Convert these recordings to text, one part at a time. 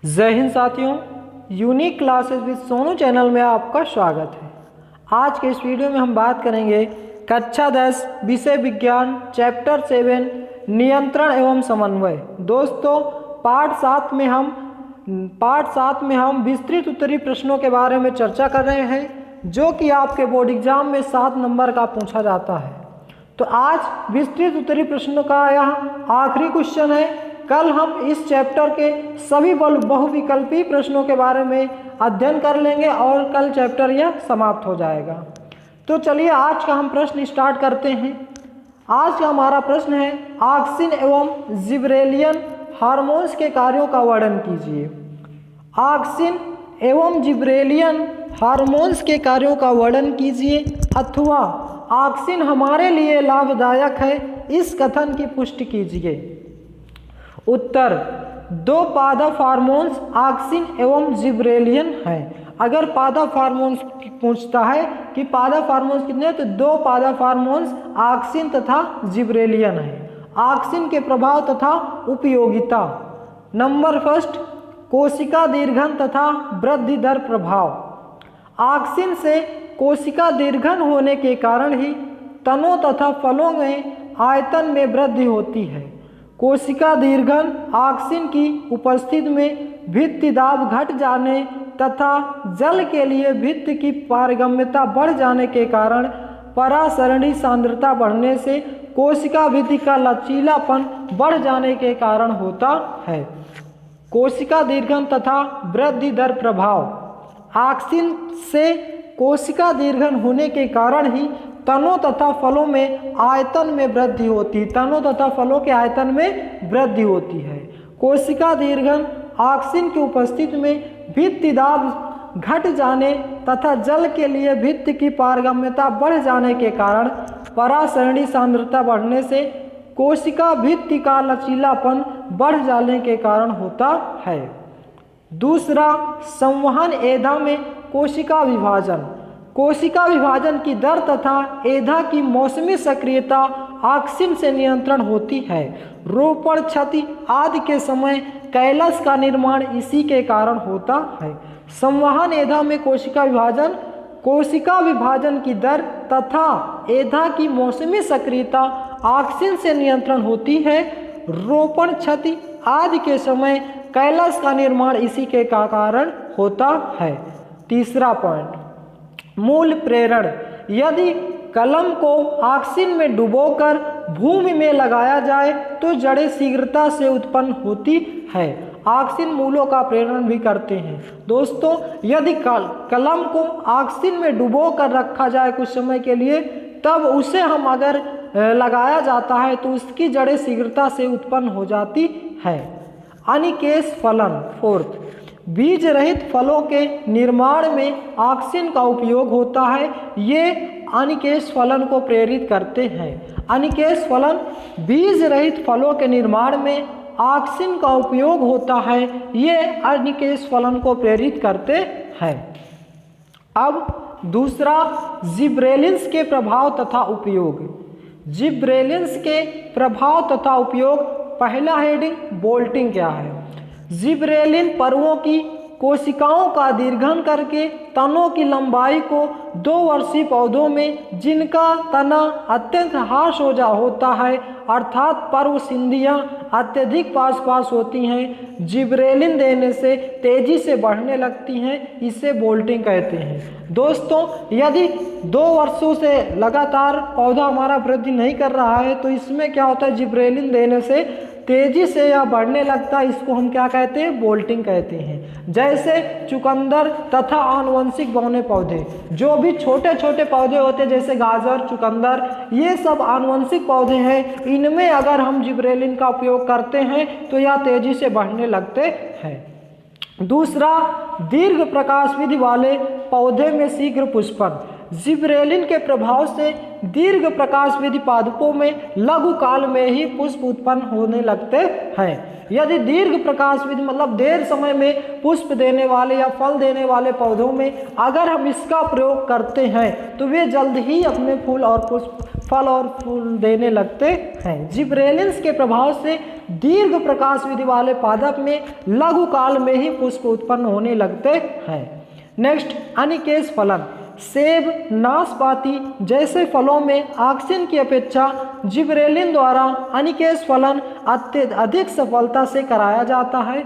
जय हिंद साथियों, unique classes with Sonu channel में आपका स्वागत है। आज के इस वीडियो में हम बात करेंगे कक्षा 10 विषय विज्ञान चैप्टर 7 नियंत्रण एवं समन्वय। दोस्तों पार्ट 7 में हम विस्तृत उत्तरीय प्रश्नों के बारे में चर्चा कर रहे हैं, जो कि आपके बोर्ड एग्जाम में 7 नंबर का पूछा जाता है। तो आज विस्तृत उत्तरीय प्रश्नों का यह आखिरी क्वेश्चन है। कल हम इस चैप्टर के सभी बहुविकल्पी प्रश्नों के बारे में अध्ययन कर लेंगे और कल चैप्टर यह समाप्त हो जाएगा। तो चलिए आज का हम प्रश्न स्टार्ट करते हैं। आज का हमारा प्रश्न है, ऑक्सिन एवं जिब्रेलियन हार्मोन्स के कार्यों का वर्णन कीजिए। ऑक्सिन एवं जिब्रेलियन हार्मोन्स के कार्यों का वर्णन कीजिए, अथवा ऑक्सिन हमारे लिए लाभदायक है, इस कथन की पुष्टि कीजिए। उत्तर, दो पादप हार्मोन्स ऑक्सिन एवं जिब्रेलियन हैं। अगर पादप हार्मोन्स पूछता है कि पादप हार्मोन्स कितने हैं, तो दो पादप हार्मोन्स ऑक्सिन तथा जिब्रेलियन हैं। ऑक्सिन के प्रभाव तथा उपयोगिता। नंबर फर्स्ट, कोशिका दीर्घन तथा वृद्धि दर प्रभाव। ऑक्सिन से कोशिका दीर्घन होने के कारण ही तनों तथा फलों में आयतन में वृद्धि होती है। कोशिका दीर्घन ऑक्सिन की उपस्थिति में भित्ति दाब घट जाने तथा जल के लिए भित्ति की पारगम्यता बढ़ जाने के कारण परासरणी सांद्रता बढ़ने से कोशिका भित्ति का लचीलापन बढ़ जाने के कारण होता है। कोशिका दीर्घन तथा वृद्धि दर प्रभाव। ऑक्सिन से कोशिका दीर्घन होने के कारण ही तनों तथा फलों में आयतन में वृद्धि होती है। तनों तथा फलों के आयतन में वृद्धि होती है। कोशिका दीर्घन ऑक्सिन की उपस्थिति में भित्ति दाब घट जाने तथा जल के लिए भित्ति की पारगम्यता बढ़ जाने के कारण परासरणी सांद्रता बढ़ने से कोशिका भित्ति का लचीलापन बढ़ जाने के कारण होता है। दूसरा, संवहन एधा में कोशिका विभाजन। कोशिका विभाजन की दर तथा एधा की मौसमी सक्रियता ऑक्सिन से नियंत्रण होती है। रोपण, क्षति आदि के समय कैलस का निर्माण इसी के कारण होता है। संवहन एधा में कोशिका विभाजन की दर तथा एधा की मौसमी सक्रियता ऑक्सिन से नियंत्रण होती है। रोपण, क्षति आदि के समय कैलस का निर्माण इसी के कारण होता है। तीसरा पॉइंट, मूल प्रेरण। यदि कलम को ऑक्सिन में डुबोकर भूमि में लगाया जाए तो जड़ें शीघ्रता से उत्पन्न होती है। ऑक्सिन मूलों का प्रेरण भी करते हैं। दोस्तों यदि कलम को ऑक्सिन में डुबोकर रखा जाए कुछ समय के लिए, तब उसे हम अगर लगाया जाता है तो उसकी जड़ें शीघ्रता से उत्पन्न हो जाती है। अनिकेश फलन। फोर्थ, बीज रहित फलों के निर्माण में ऑक्सिन का उपयोग होता है। ये अनिकेश फलन को प्रेरित करते हैं। अनिकेश फलन बीज रहित फलों के निर्माण में ऑक्सिन का उपयोग होता है। ये अनिकेश फलन को प्रेरित करते हैं। अब दूसरा, जिब्रेलिन्स के प्रभाव तथा उपयोग। जिब्रेलिन्स के प्रभाव तथा उपयोग। पहला हेडिंग, बोल्टिंग क्या है। जिब्रेलिन पर्वों की कोशिकाओं का दीर्घन करके तनों की लंबाई को 2 वर्षीय पौधों में जिनका तना अत्यंत हाश होता है, अर्थात पर्व सिंधियाँ अत्यधिक पास होती हैं, जिब्रेलिन देने से तेजी से बढ़ने लगती हैं, इसे बोल्टिंग कहते हैं। दोस्तों यदि 2 वर्षों से लगातार पौधा हमारा वृद्धि नहीं कर रहा है तो इसमें क्या होता है, जिब्रेलिन देने से तेजी से यह बढ़ने लगता है, इसको हम क्या कहते हैं, बोल्टिंग कहते हैं। जैसे चुकंदर तथा आनुवंशिक बौने पौधे, जो भी छोटे छोटे पौधे होते हैं जैसे गाजर, चुकंदर, ये सब आनुवंशिक पौधे हैं। इनमें अगर हम जिब्रेलिन का उपयोग करते हैं तो यह तेजी से बढ़ने लगते हैं। दूसरा, दीर्घ प्रकाश विधि वाले पौधे में शीघ्र पुष्पन। जिब्रेलिन के प्रभाव से दीर्घ प्रकाश विधि पादपों में लघु काल में ही पुष्प उत्पन्न होने लगते हैं। यदि दीर्घ प्रकाश विधि मतलब देर समय में पुष्प देने वाले या फल देने वाले पौधों में अगर हम इसका प्रयोग करते हैं तो वे जल्द ही अपने फूल और फूल देने लगते हैं। जिबरेलिन्स के प्रभाव से दीर्घ प्रकाश विधि वाले पादप में लघु काल में ही पुष्प उत्पन्न होने लगते हैं। नेक्स्ट, अनिकेश फलन। सेब, नाशपाती जैसे फलों में ऑक्सिन की अपेक्षा जिबरेलिन द्वारा अनिकेश फलन अधिक सफलता से कराया जाता है।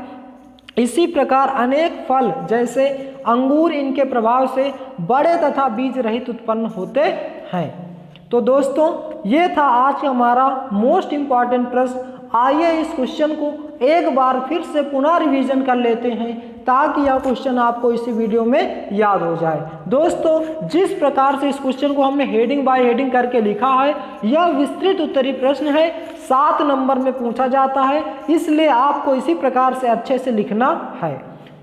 इसी प्रकार अनेक फल जैसे अंगूर इनके प्रभाव से बड़े तथा बीज रहित उत्पन्न होते हैं। तो दोस्तों, ये था आज का हमारा मोस्ट इम्पॉर्टेंट प्रश्न। आइए इस क्वेश्चन को एक बार फिर से पुनः रिवीजन कर लेते हैं ताकि यह क्वेश्चन आपको इसी वीडियो में याद हो जाए। दोस्तों, जिस प्रकार से इस क्वेश्चन को हमने हेडिंग बाय हेडिंग करके लिखा है, यह विस्तृत उत्तरीय प्रश्न है, 7 नंबर में पूछा जाता है, इसलिए आपको इसी प्रकार से अच्छे से लिखना है।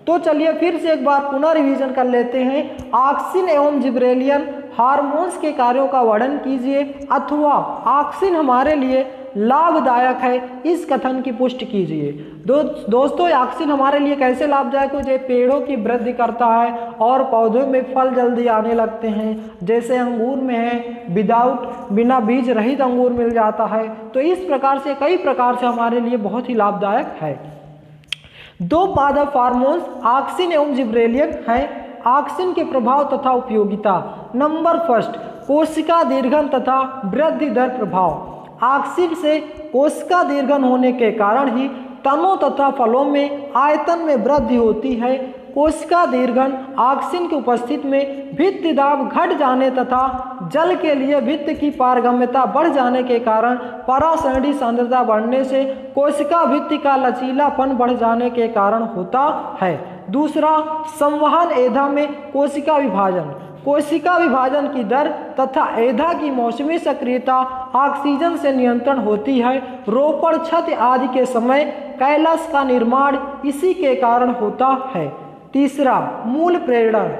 तो चलिए फिर से एक बार पुनः रिवीजन कर लेते हैं। ऑक्सिन एवं जिबरेलिन हार्मोन्स के कार्यों का वर्णन कीजिए अथवा ऑक्सिन हमारे लिए लाभदायक है, इस कथन की पुष्टि कीजिए। दोस्तों, ऑक्सिन हमारे लिए कैसे लाभदायक हो? जैसे पेड़ों की वृद्धि करता है और पौधों में फल जल्दी आने लगते हैं, जैसे अंगूर में है बिना बीज रहित अंगूर मिल जाता है। तो इस प्रकार से कई प्रकार से हमारे लिए बहुत ही लाभदायक है। 2 पादप हार्मोन्स ऑक्सिन एवं जिबरेलिन हैं। ऑक्सिन के प्रभाव तथा उपयोगिता। नंबर फर्स्ट, कोशिका दीर्घन तथा वृद्धि दर प्रभाव। ऑक्सिन से कोशिका दीर्घन होने के कारण ही तनों तथा फलों में आयतन में वृद्धि होती है। कोशिका दीर्घन ऑक्सिन की उपस्थिति में भित्ति दाब घट जाने तथा जल के लिए भित्ति की पारगम्यता बढ़ जाने के कारण परासरणी सांद्रता बढ़ने से कोशिका भित्ति का लचीलापन बढ़ जाने के कारण होता है। दूसरा, संवहन एधा में कोशिका विभाजन। कोशिका विभाजन की दर तथा एधा की मौसमी सक्रियता ऑक्सीजन से नियंत्रण होती है। रोपण, क्षति आदि के समय कैलस का निर्माण इसी के कारण होता है। तीसरा, मूल प्रेरण।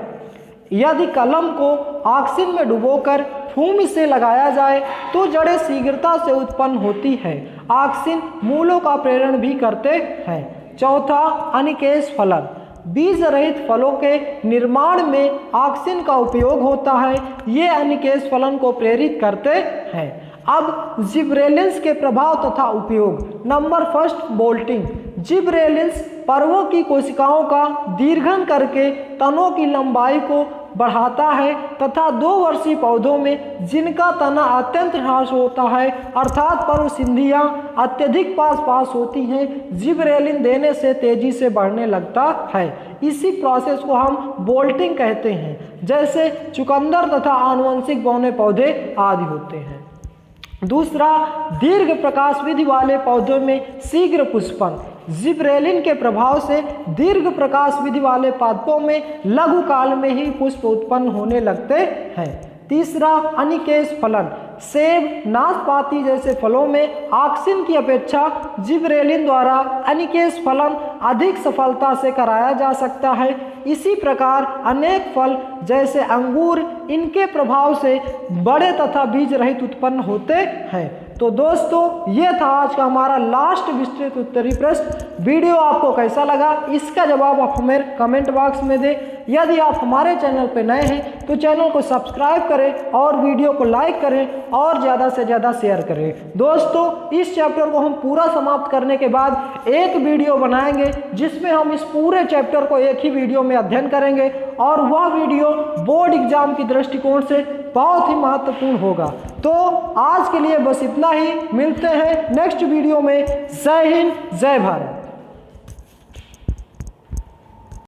यदि कलम को ऑक्सीजन में डुबोकर भूमि से लगाया जाए तो जड़ें शीघ्रता से उत्पन्न होती है। ऑक्सीजन मूलों का प्रेरण भी करते हैं। चौथा, अनिकेश फलन। बीज रहित फलों के निर्माण में ऑक्सीजन का उपयोग होता है, ये अनिकेश फलन को प्रेरित करते हैं। अब जिबरेलिन्स के प्रभाव तथा उपयोग। Number first, bolting. जिबरेलिन्स पर्वों की कोशिकाओं का दीर्घन करके तनों की लंबाई को बढ़ाता है तथा 2 वर्षीय पौधों में जिनका तना अत्यंत ह्रास होता है अर्थात पर्वसिंधियां अत्यधिक पास होती हैं, जिबरेलिन देने से तेजी से बढ़ने लगता है। इसी प्रोसेस को हम बोल्टिंग कहते हैं। जैसे चुकंदर तथा आनुवंशिक बौने पौधे आदि होते हैं। दूसरा, दीर्घ प्रकाश विधि वाले पौधों में शीघ्र पुष्पन। जिबरेलिन के प्रभाव से दीर्घ प्रकाश विधि वाले पादपों में लघु काल में ही पुष्प उत्पन्न होने लगते हैं। तीसरा, अनिकेश फलन। सेब, नाशपाती जैसे फलों में ऑक्सीजन की अपेक्षा जिबरेलिन द्वारा अनिकेश फलन अधिक सफलता से कराया जा सकता है। इसी प्रकार अनेक फल जैसे अंगूर इनके प्रभाव से बड़े तथा बीज रहित उत्पन्न होते हैं। तो दोस्तों, ये था आज का हमारा लास्ट विस्तृत उत्तरीय प्रश्न। वीडियो आपको कैसा लगा इसका जवाब आप हमें कमेंट बॉक्स में दें। यदि आप हमारे चैनल पर नए हैं तो चैनल को सब्सक्राइब करें और वीडियो को लाइक करें और ज़्यादा से ज़्यादा शेयर करें। दोस्तों, इस चैप्टर को हम पूरा समाप्त करने के बाद एक वीडियो बनाएंगे जिसमें हम इस पूरे चैप्टर को एक ही वीडियो में अध्ययन करेंगे और वह वीडियो बोर्ड एग्जाम की दृष्टिकोण से बहुत ही महत्वपूर्ण होगा। तो आज के लिए बस इतना ही। मिलते हैं नेक्स्ट वीडियो में। जय हिंद, जय भारत।